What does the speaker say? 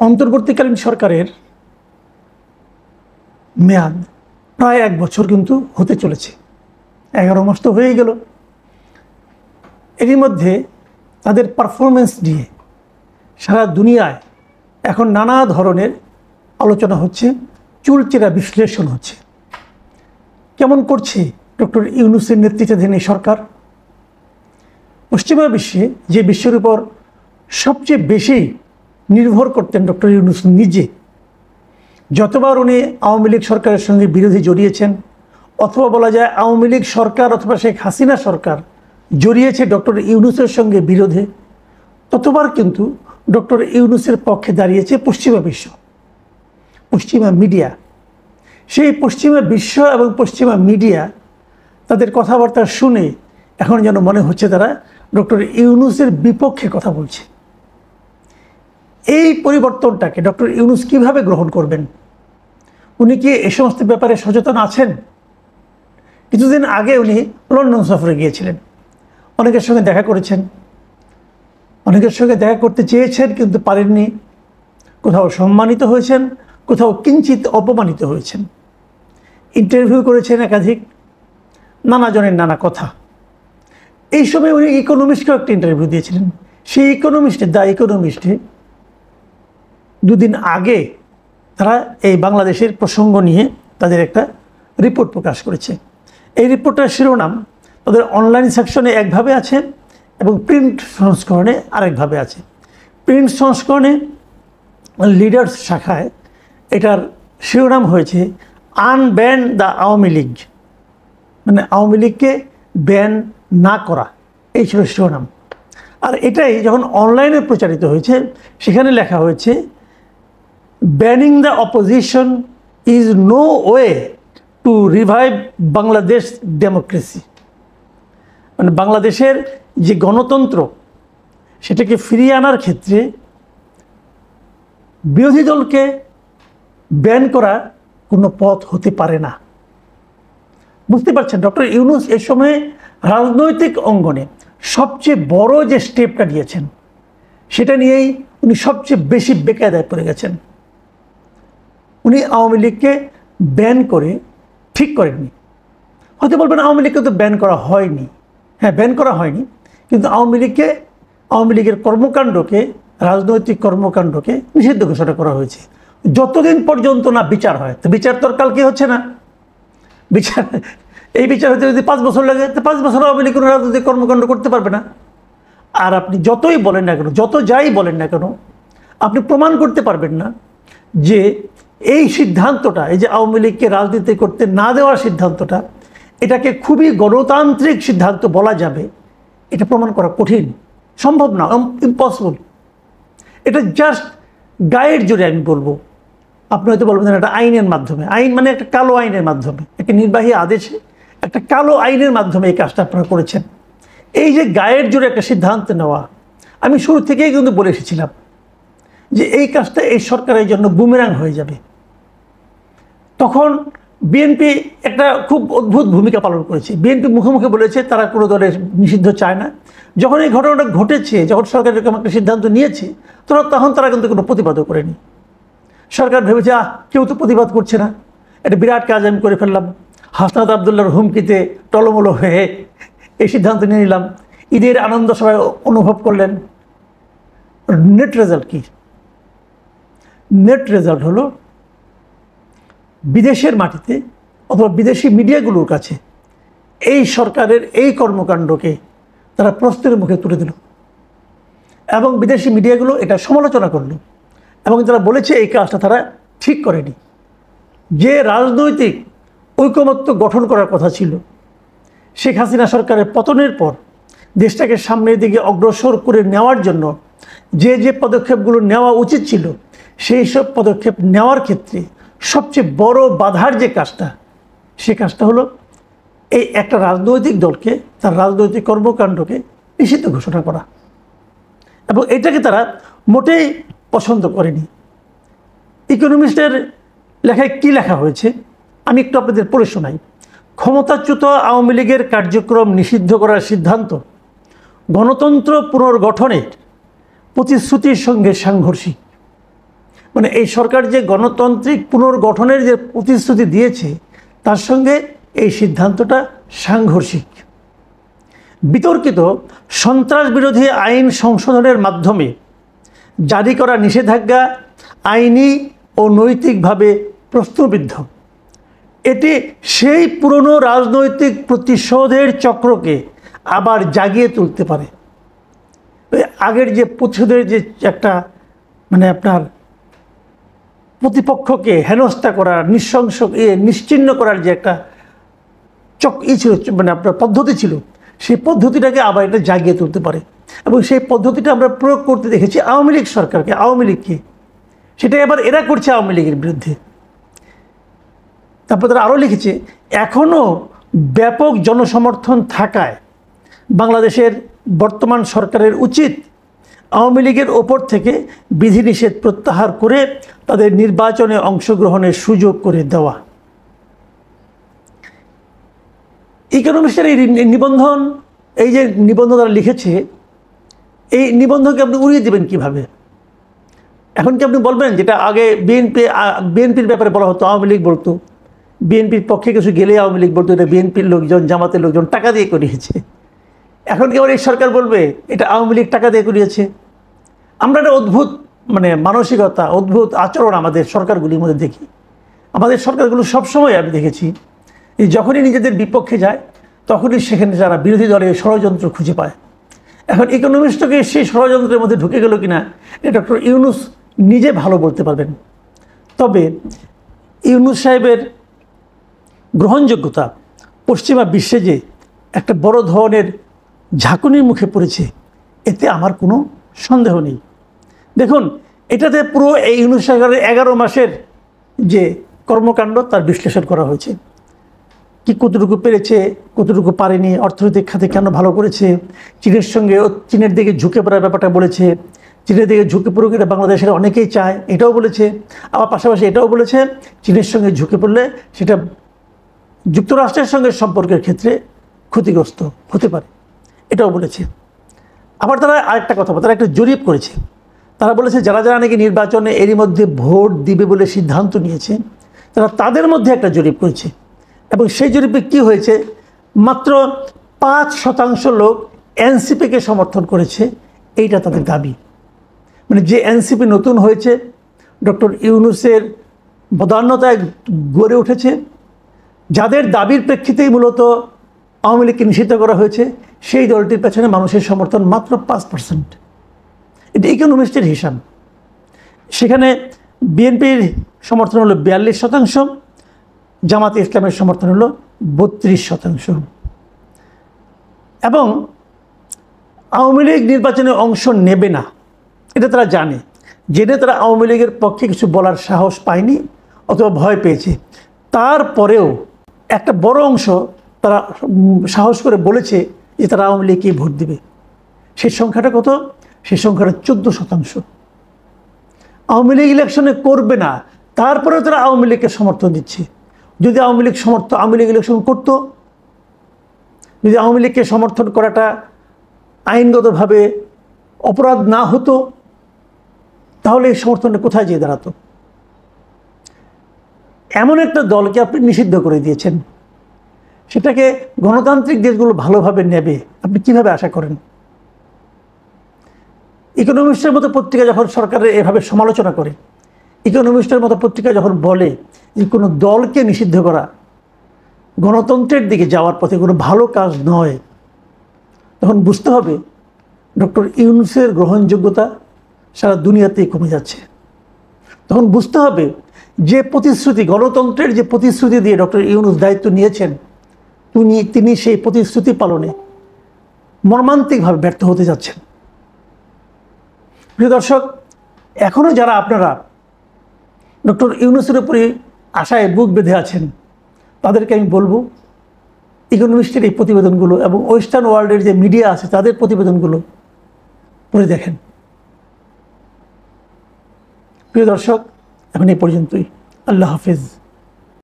অন্তর্বর্তীকালীন সরকারের মেয়াদ প্রায় 1 বছর কিন্তু হতে চলেছে। 11 মাস তো হয়েই গেল। এরই মধ্যে তাদের পারফরমেন্স নিয়ে সারা দুনিয়ায় এখন নানা ধরনের আলোচনা হচ্ছে, চুলচেরা বিশ্লেষণ হচ্ছে। কেমন করছে ডক্টর ইউনূসের নেতৃত্বাধীন এই সরকার? পশ্চিমা বিশ্বে যে বিশ্বের উপর সবচেয়ে বেশি নির্ভর করতেন ডক্টর ইউনূস নিজে, যতবার উনি আওয়ামী লীগ সরকারের সঙ্গে বিরোধী জড়িয়েছেন, অথবা বলা যায় আওয়ামী লীগ সরকার অথবা শেখ হাসিনা সরকার জড়িয়েছে ডক্টর ইউনূসের সঙ্গে বিরোধে, ততবার কিন্তু ডক্টর ইউনূসের পক্ষে দাঁড়িয়েছে পশ্চিমা বিশ্ব, পশ্চিমা মিডিয়া। সেই পশ্চিমা বিশ্ব এবং পশ্চিমা মিডিয়া তাদের কথাবার্তা শুনে এখন যেন মনে হচ্ছে তারা ডক্টর ইউনূসের বিপক্ষে কথা বলছে। এই পরিবর্তনটাকে ডক্টর ইউনূস কীভাবে গ্রহণ করবেন? উনি কি এ সমস্ত ব্যাপারে সচেতন আছেন? কিছুদিন আগে উনি লন্ডন সফরে গিয়েছিলেন, অনেকের সঙ্গে দেখা করেছেন, অনেকের সঙ্গে দেখা করতে চেয়েছেন কিন্তু পারেননি। কোথাও সম্মানিত হয়েছেন, কোথাও কিঞ্চিত অপমানিত হয়েছেন। ইন্টারভিউ করেছেন একাধিক, নানা জনের নানা কথা। এই সময় উনি ইকোনমিস্টকেও একটা ইন্টারভিউ দিয়েছিলেন। সেই দ্য ইকোনমিস্টে 2 দিন আগে তারা এই বাংলাদেশের প্রসঙ্গ নিয়ে তাদের একটা রিপোর্ট প্রকাশ করেছে। এই রিপোর্টের শিরোনাম তাদের অনলাইন সেকশনে একভাবে আছে এবং প্রিন্ট সংস্করণে আরেকভাবে আছে। প্রিন্ট সংস্করণে লিডার্স শাখায় এটার শিরোনাম হয়েছে আনব্যান দ্য আওয়ামী লীগ, মানে আওয়ামী লীগকে ব্যান না করা, এই ছিল শিরোনাম। আর এটাই যখন অনলাইনে প্রচারিত হয়েছে সেখানে লেখা হয়েছে banning the opposition is no way to revive Bangladesh democracy, মানে বাংলাদেশের যে গণতন্ত্র সেটাকে ফিরিয়ে আনার ক্ষেত্রে বিরোধী দলকে ব্যান করা কোনো পথ হতে পারে না। বুঝতে পারছেন, ডক্টর ইউনূস এ সময়ে রাজনৈতিক অঙ্গনে সবচেয়ে বড় যে স্টেপটা নিয়েছেন সেটা নিয়েই উনি সবচেয়ে বেশি বেকায়দায় পড়ে গেছেন। উনি আওয়ামী লীগকে ব্যান করে ঠিক করেননি। হয়তো বলবেন আওয়ামী লীগকে তো ব্যান করা হয়নি। হ্যাঁ, ব্যান করা হয়নি, কিন্তু আওয়ামী লীগের কর্মকাণ্ডকে, রাজনৈতিক কর্মকাণ্ডকে নিষিদ্ধ ঘোষণা করা হয়েছে যতদিন পর্যন্ত না বিচার হয়। তো বিচার তো আর কালকে হচ্ছে না। এই বিচার হতে যদি 5 বছর লাগে, তো 5 বছর আওয়ামী লীগ কোনো রাজনৈতিক কর্মকাণ্ড করতে পারবে না। আর আপনি যতই বলেন না কেন, যত যাই বলেন না কেন, আপনি প্রমাণ করতে পারবেন না যে এই সিদ্ধান্তটা, এই যে আওয়ামী লীগকে রাজনীতি করতে না দেওয়ার সিদ্ধান্তটা, এটাকে খুবই গণতান্ত্রিক সিদ্ধান্ত বলা যাবে, এটা প্রমাণ করা কঠিন, সম্ভব না, ইম্পসিবল। এটা জাস্ট গায়ের জোরে আমি বলবো। আপনি হয়তো বলবেন একটা আইনের মাধ্যমে, আইন মানে একটা কালো আইনের মাধ্যমে, একটা নির্বাহী আদেশে একটা কালো আইনের মাধ্যমে এই কাজটা আপনারা করেছেন। এই যে গায়ের জোরে একটা সিদ্ধান্ত নেওয়া, আমি শুরু থেকেই কিন্তু বলে এসেছিলাম যে এই কাজটা এই সরকারের জন্য বুমেরাং হয়ে যাবে। তখন বিএনপি একটা খুব অদ্ভুত ভূমিকা পালন করেছে। বিএনপি মুখে মুখে বলেছে তারা কোনো দলের নিষিদ্ধ চায় না। যখন এই ঘটনাটা ঘটেছে, যখন সরকার এরকম একটা সিদ্ধান্ত নিয়েছে, তখন তারা কিন্তু কোনো প্রতিবাদও করেনি। সরকার ভেবেছে কেউ তো প্রতিবাদ করছে না, এটা বিরাট কাজ আমি করে ফেললাম, হাসনাত আবদুল্লাহর হুমকিতে টলমলো হয়ে এই সিদ্ধান্ত নিয়ে নিলাম। ঈদের আনন্দ সবাই অনুভব করলেন। নেট রেজাল্ট কি? নেট রেজাল্ট হলো বিদেশের মাটিতে অথবা বিদেশি মিডিয়াগুলোর কাছে এই সরকারের এই কর্মকাণ্ডকে তারা প্রশ্নের মুখে তুলে দিল এবং বিদেশি মিডিয়াগুলো এটা সমালোচনা করলো এবং তারা বলেছে এই কাজটা তারা ঠিক করেনি। যে রাজনৈতিক ঐকমত্য গঠন করার কথা ছিল, শেখ হাসিনা সরকারের পতনের পর দেশটাকে সামনের দিকে অগ্রসর করে নেওয়ার জন্য যে পদক্ষেপগুলো নেওয়া উচিত ছিল, সেই সব পদক্ষেপ নেওয়ার ক্ষেত্রে সবচেয়ে বড় বাধার যে কাজটা, সে কাজটা হলো এই একটা রাজনৈতিক দলকে, তার রাজনৈতিক কর্মকাণ্ডকে নিষিদ্ধ ঘোষণা করা। এবং এটাকে তারা মোটেই পছন্দ করেনি। ইকোনমিস্টের লেখায় কি লেখা হয়েছে আমি একটু আপনাদের পড়ে শোনাই। ক্ষমতাচ্যুত আওয়ামী লীগের কার্যক্রম নিষিদ্ধ করার সিদ্ধান্ত গণতন্ত্র পুনর্গঠনের প্রতিশ্রুতির সঙ্গে সাংঘর্ষিক। মানে এই সরকার যে গণতান্ত্রিক পুনর্গঠনের যে প্রতিশ্রুতি দিয়েছে তার সঙ্গে এই সিদ্ধান্তটা সাংঘর্ষিক। বিতর্কিত সন্ত্রাস বিরোধী আইন সংশোধনের মাধ্যমে জারি করা নিষেধাজ্ঞা আইনি ও নৈতিকভাবে প্রশ্নবিদ্ধ। এটি সেই পুরনো রাজনৈতিক প্রতিশোধের চক্রকে আবার জাগিয়ে তুলতে পারে। আগের যে প্রতিশোধের যে একটা মানে আপনার প্রতিপক্ষকে হেনস্থা করার নিশ্চিহ্ন করার যে একটা ছিল, মানে আপনার পদ্ধতি ছিল, সেই পদ্ধতিটাকে আবার এটা জাগিয়ে তুলতে পারে। এবং সেই পদ্ধতিটা আমরা প্রয়োগ করতে দেখেছি আওয়ামী লীগ সরকারকে, আওয়ামী লীগকে। সেটা এবার এরা করছে আওয়ামী লীগের বিরুদ্ধে। তারপর তারা আরও লিখেছে, এখনও ব্যাপক জনসমর্থন থাকায় বাংলাদেশের বর্তমান সরকারের উচিত আওয়ামী লীগের ওপর থেকে বিধিনিষেধ প্রত্যাহার করে তাদের নির্বাচনে অংশগ্রহণের সুযোগ করে দেওয়া। ইকোনমিস্টের এই নিবন্ধন, এই যে নিবন্ধ তারা লিখেছে, এই নিবন্ধকে আপনি উড়িয়ে দেবেন কিভাবে? এখন কি আপনি বলবেন যেটা আগে বিএনপির ব্যাপারে বলা হতো, আওয়ামী লীগ বলতো, বিএনপির পক্ষে কিছু গেলে আওয়ামী লীগ বলতো এটা বিএনপির লোকজন, জামাতের লোকজন টাকা দিয়ে করিয়েছে। এখন কি আবার এই সরকার বলবে এটা আওয়ামী লীগ টাকা দিয়ে করিয়েছে? আমরা একটা অদ্ভুত মানে মানসিকতা, অদ্ভুত আচরণ আমাদের সরকারগুলির মধ্যে দেখি। আমাদের সরকারগুলো সবসময় আমি দেখেছি যখনই নিজেদের বিপক্ষে যায় তখনই সেখানে যারা বিরোধী দলের ষড়যন্ত্র খুঁজে পায়। এখন ইকোনমিস্টকে সেই ষড়যন্ত্রের মধ্যে ঢুকে গেল কিনা এটা ডক্টর ইউনূস নিজে ভালো বলতে পারবেন। তবে ইউনূস সাহেবের গ্রহণযোগ্যতা পশ্চিমা বিশ্বে যে একটা বড় ধরনের ঝাঁকুনির মুখে পড়েছে এতে আমার কোনো সন্দেহ নেই। দেখুন, এটাতে পুরো এই ইউনূস সরকারের 11 মাসের যে কর্মকাণ্ড তার বিশ্লেষণ করা হয়েছে। কি কতটুকু পেরেছে, কতটুকু পারেনি, অর্থনৈতিক খাতে কেন ভালো করেছে, চীনের সঙ্গে চীনের দিকে ঝুঁকে পড়ার ব্যাপারটা বলেছে, চীনের দিকে ঝুঁকে পড়ুক এটা বাংলাদেশের অনেকেই চায় এটাও বলেছে। আবার পাশাপাশি এটাও বলেছে চীনের সঙ্গে ঝুঁকে পড়লে সেটা যুক্তরাষ্ট্রের সঙ্গে সম্পর্কের ক্ষেত্রে ক্ষতিগ্রস্ত হতে পারে, এটাও বলেছে। আবার তারা আরেকটা কথা, তারা একটা জরিপ করেছে। তারা বলেছে যারা যারা নাকি নির্বাচনে এরই মধ্যে ভোট দিবে বলে সিদ্ধান্ত নিয়েছে তারা তাদের মধ্যে একটা জরিপ করেছে। এবং সেই জরিপে কী হয়েছে, মাত্র 5% লোক এনসিপিকে সমর্থন করেছে, এইটা তাদের দাবি। মানে যে এনসিপি নতুন হয়েছে, ডক্টর ইউনূসের বদান্যতায় গড়ে উঠেছে, যাদের দাবির প্রেক্ষিতেই মূলত আওয়ামী লীগকে নিষিদ্ধ করা হয়েছে, সেই দলটির পেছনে মানুষের সমর্থন মাত্র 5%। এটা ইকোনমিস্টের হিসাব। সেখানে বিএনপির সমর্থন হলো 42%, জামাতে ইসলামের সমর্থন হলো 32%। এবং আওয়ামী লীগ নির্বাচনে অংশ নেবে না এটা তারা জানে, জেনে তারা আওয়ামী লীগের পক্ষে কিছু বলার সাহস পায়নি অথবা ভয় পেয়েছে। তারপরেও একটা বড় অংশ তারা সাহস করে বলেছে যে তারা আওয়ামী লীগকে ভোট দেবে। সেই সংখ্যাটা কত? সেই সংখ্যাটা 14%। আওয়ামী লীগ ইলেকশনে করবে না, তারপরেও তারা আওয়ামী লীগকে সমর্থন দিচ্ছে। যদি আওয়ামী লীগ ইলেকশন করতো, যদি আওয়ামী লীগকে সমর্থন করাটা আইনগতভাবে অপরাধ না হতো, তাহলে এই সমর্থনটা কোথায় যেয়ে দাঁড়াতো? এমন একটা দলকে আপনি নিষিদ্ধ করে দিয়েছেন, সেটাকে গণতান্ত্রিক দেশগুলো ভালোভাবে নেবে আপনি কিভাবে আশা করেন? ইকোনমিস্টের মতো পত্রিকা যখন সরকারের এভাবে সমালোচনা করে, ইকোনমিস্টের মতো পত্রিকা যখন বলে যে কোনো দলকে নিষিদ্ধ করা গণতন্ত্রের দিকে যাওয়ার পথে কোনো ভালো কাজ নয়, তখন বুঝতে হবে ডক্টর ইউনূসের গ্রহণযোগ্যতা সারা দুনিয়াতেই কমে যাচ্ছে। তখন বুঝতে হবে যে প্রতিশ্রুতি, গণতন্ত্রের যে প্রতিশ্রুতি দিয়ে ডক্টর ইউনূস দায়িত্ব নিয়েছেন, তিনি সেই প্রতিশ্রুতি পালনে মর্মান্তিকভাবে ব্যর্থ হতে যাচ্ছেন। প্রিয় দর্শক, এখনও যারা আপনারা ডক্টর ইউনূসের উপরে আশায় বুক বেঁধে আছেন তাদেরকে আমি বলবো ইকোনমিস্টের এই প্রতিবেদনগুলো এবং ওয়েস্টার্ন ওয়ার্ল্ডের যে মিডিয়া আছে তাদের প্রতিবেদনগুলো পড়ে দেখেন। প্রিয় দর্শক, এখন এই পর্যন্তই। আল্লাহ হাফেজ।